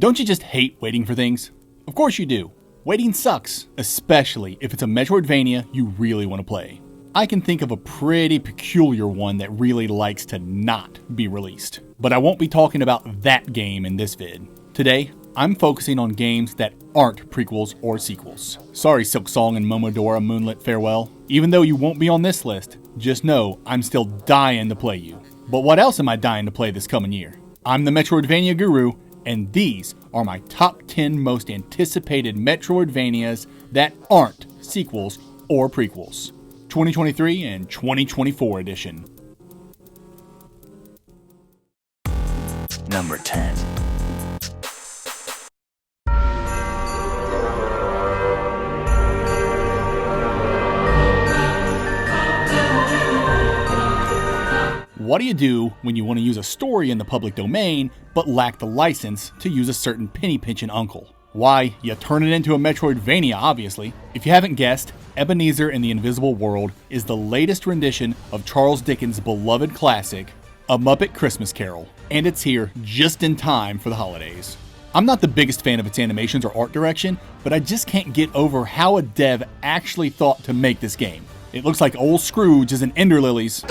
Don't you just hate waiting for things? Of course you do. Waiting sucks, especially if it's a Metroidvania you really want to play. I can think of a pretty peculiar one that really likes to not be released. But I won't be talking about that game in this vid. Today, I'm focusing on games that aren't prequels or sequels. Sorry Silksong and Momodora Moonlit Farewell. Even though you won't be on this list, just know I'm still dying to play you. But what else am I dying to play this coming year? I'm the Metroidvania Guru, and these are my top 10 most anticipated Metroidvanias that aren't sequels or prequels. 2023 and 2024 edition. Number 10. What do you do when you want to use a story in the public domain, but lack the license to use a certain penny-pinching uncle? Why, you turn it into a Metroidvania, obviously. If you haven't guessed, Ebenezer in the Invisible World is the latest rendition of Charles Dickens' beloved classic, A Muppet Christmas Carol, and it's here just in time for the holidays. I'm not the biggest fan of its animations or art direction, but I just can't get over how a dev actually thought to make this game. It looks like old Scrooge is an Ender Lilies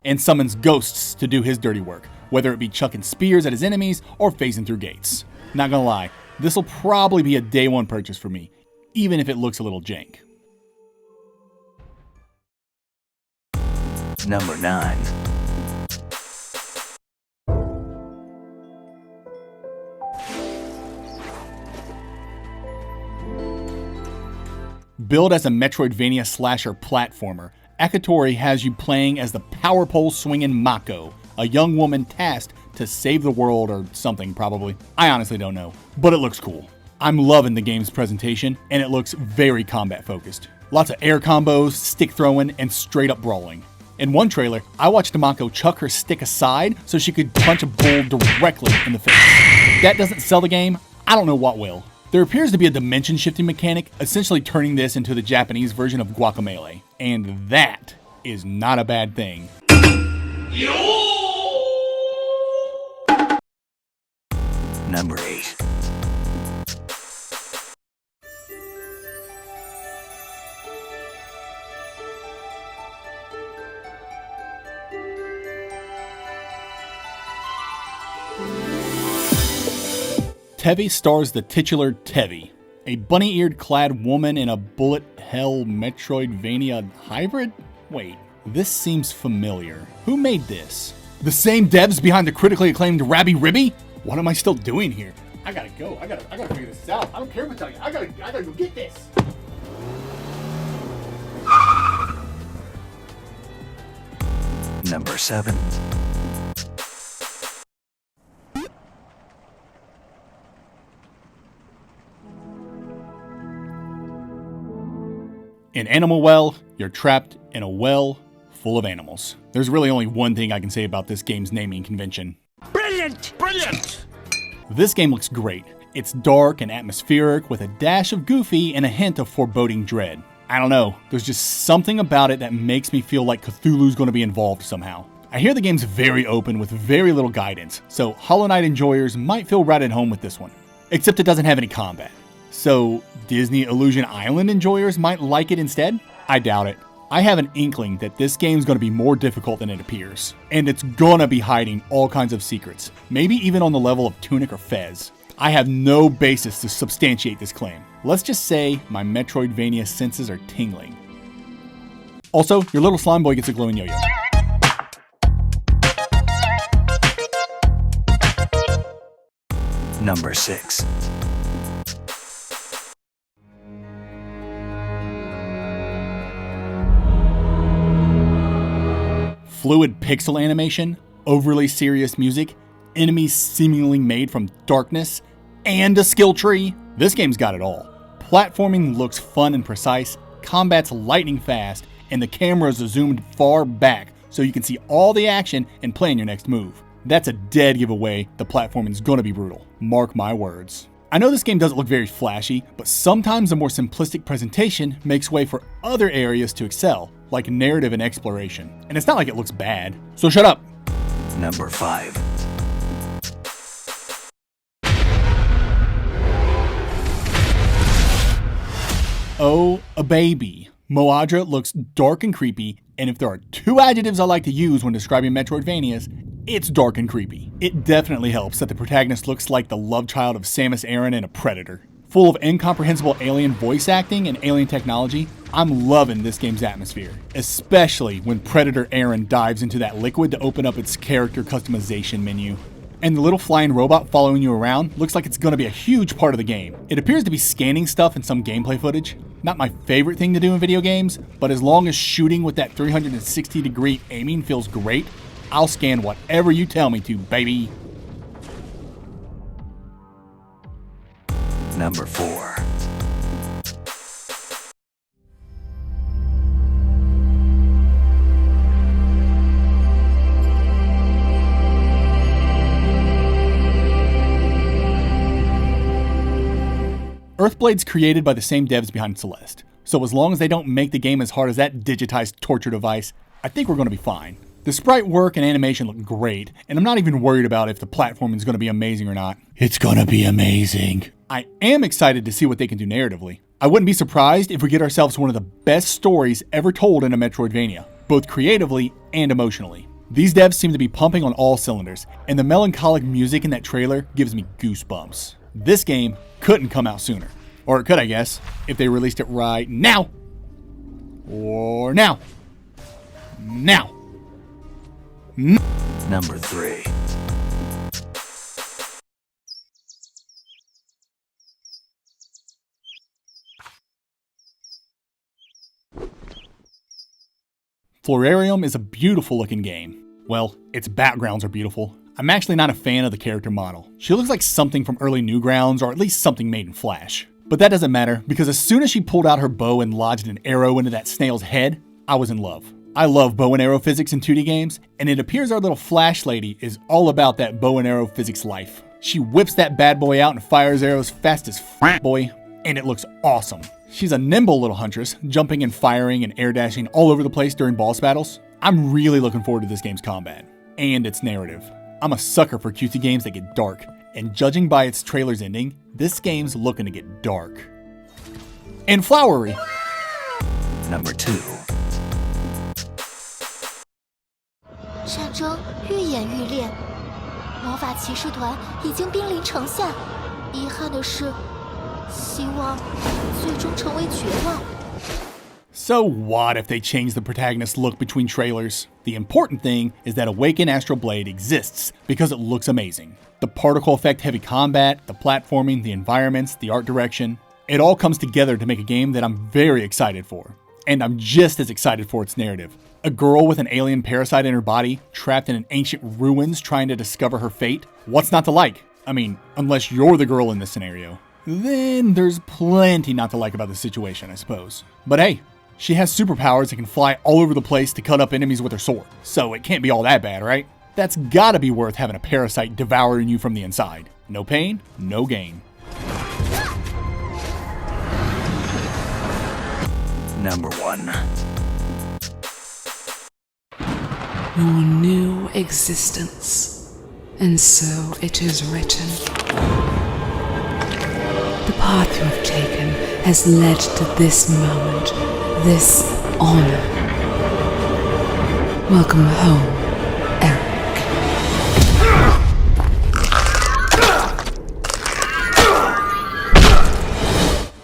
and summons ghosts to do his dirty work, whether it be chucking spears at his enemies or phasing through gates. Not gonna lie, this'll probably be a day one purchase for me, even if it looks a little jank. Number 9. Billed as a Metroidvania slasher platformer, Aatori has you playing as the power pole swinging Mako, a young woman tasked to save the world or something probably. I honestly don't know, but it looks cool. I'm loving the game's presentation, and it looks very combat focused. Lots of air combos, stick throwing, and straight up brawling. In one trailer, I watched Mako chuck her stick aside so she could punch a bull directly in the face. If that doesn't sell the game, I don't know what will. There appears to be a dimension shifting mechanic, essentially turning this into the Japanese version of Guacamelee. And that is not a bad thing. Number 8. Tevy Stars the titular Tevy, a bunny-eared clad woman in a bullet hell Metroidvania hybrid? Wait, this seems familiar. Who made this? The same devs behind the critically acclaimed Rabby Ribby? What am I still doing here? I gotta go. I gotta figure this out. I don't care what I tell you. I gotta go get this. Number 7. In Animal Well, you're trapped in a well full of animals. There's really only one thing I can say about this game's naming convention. Brilliant! Brilliant! This game looks great. It's dark and atmospheric with a dash of goofy and a hint of foreboding dread. I don't know, there's just something about it that makes me feel like Cthulhu's going to be involved somehow. I hear the game's very open with very little guidance, so Hollow Knight enjoyers might feel right at home with this one. Except it doesn't have any combat. So Disney Illusion Island enjoyers might like it instead? I doubt it. I have an inkling that this game's going to be more difficult than it appears. And it's gonna be hiding all kinds of secrets, maybe even on the level of Tunic or Fez. I have no basis to substantiate this claim. Let's just say my Metroidvania senses are tingling. Also, your little slime boy gets a glowing yo-yo. Number 6. Fluid pixel animation, overly serious music, enemies seemingly made from darkness, and a skill tree. This game's got it all. Platforming looks fun and precise, combat's lightning fast, and the cameras are zoomed far back so you can see all the action and plan your next move. That's a dead giveaway the platforming's gonna be brutal. Mark my words. I know this game doesn't look very flashy, but sometimes a more simplistic presentation makes way for other areas to excel, like narrative and exploration. And it's not like it looks bad, so shut up. Number 5. Oh, a baby. Moadra looks dark and creepy, and if there are two adjectives I like to use when describing Metroidvanias, it's dark and creepy. It definitely helps that the protagonist looks like the love child of Samus Aran and a Predator. Full of incomprehensible alien voice acting and alien technology, I'm loving this game's atmosphere, especially when Predator Aran dives into that liquid to open up its character customization menu. And the little flying robot following you around looks like it's going to be a huge part of the game. It appears to be scanning stuff in some gameplay footage. Not my favorite thing to do in video games, but as long as shooting with that 360-degree aiming feels great, I'll scan whatever you tell me to, baby. Number 4. Earthblade's created by the same devs behind Celeste, so as long as they don't make the game as hard as that digitized torture device, I think we're going to be fine. The sprite work and animation look great, and I'm not even worried about if the platforming is going to be amazing or not. It's going to be amazing. I am excited to see what they can do narratively. I wouldn't be surprised if we get ourselves one of the best stories ever told in a Metroidvania, both creatively and emotionally. These devs seem to be pumping on all cylinders, and the melancholic music in that trailer gives me goosebumps. This game couldn't come out sooner. Or it could, I guess, if they released it right now. Or now. Now. Number 3. Florarium is a beautiful looking game. Well, its backgrounds are beautiful. I'm actually not a fan of the character model. She looks like something from early Newgrounds, or at least something made in Flash. But that doesn't matter, because as soon as she pulled out her bow and lodged an arrow into that snail's head, I was in love. I love bow and arrow physics in 2D games, and it appears our little Flash lady is all about that bow and arrow physics life. She whips that bad boy out and fires arrows fast as boy, and it looks awesome. She's a nimble little huntress, jumping and firing and air dashing all over the place during boss battles. I'm really looking forward to this game's combat, and its narrative. I'm a sucker for cutesy games that get dark, and judging by its trailer's ending, this game's looking to get dark. And flowery. Number 2. 战争愈演愈烈，魔法骑士团已经兵临城下。遗憾的是，希望最终成为绝望。 So what if they change the protagonist's look between trailers? The important thing is that Awaken Astroblade exists because it looks amazing. The particle effect heavy combat, the platforming, the environments, the art direction, it all comes together to make a game that I'm very excited for. And I'm just as excited for its narrative. A girl with an alien parasite in her body, trapped in an ancient ruins trying to discover her fate? What's not to like? I mean, unless you're the girl in this scenario. Then there's plenty not to like about the situation, I suppose. But hey, she has superpowers and can fly all over the place to cut up enemies with her sword. So it can't be all that bad, right? That's gotta be worth having a parasite devouring you from the inside. No pain, no gain. Number 1. Your new existence. And so it is written. The path you have taken has led to this moment, this honor. Welcome home, Eric.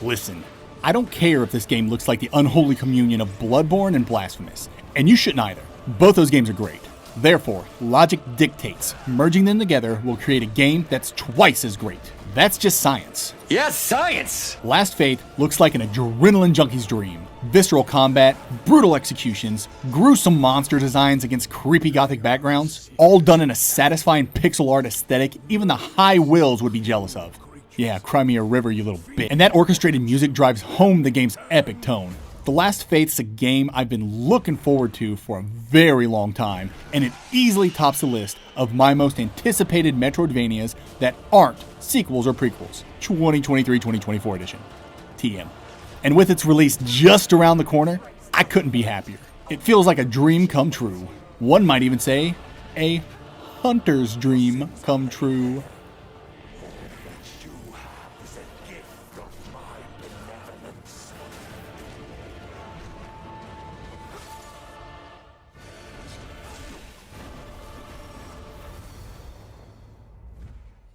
Listen, I don't care if this game looks like the unholy communion of Bloodborne and Blasphemous, and you shouldn't either. Both those games are great. Therefore, logic dictates merging them together will create a game that's twice as great. That's just science. Yes, science! Last Faith looks like an adrenaline junkie's dream. Visceral combat, brutal executions, gruesome monster designs against creepy gothic backgrounds, all done in a satisfying pixel art aesthetic even the high wills would be jealous of. Yeah, cry me a river, you little bitch. And that orchestrated music drives home the game's epic tone. The Last Faith's a game I've been looking forward to for a very long time, and it easily tops the list of my most anticipated Metroidvanias that aren't sequels or prequels. 2023-2024 edition. TM. And with its release just around the corner, I couldn't be happier. It feels like a dream come true. One might even say, a hunter's dream come true.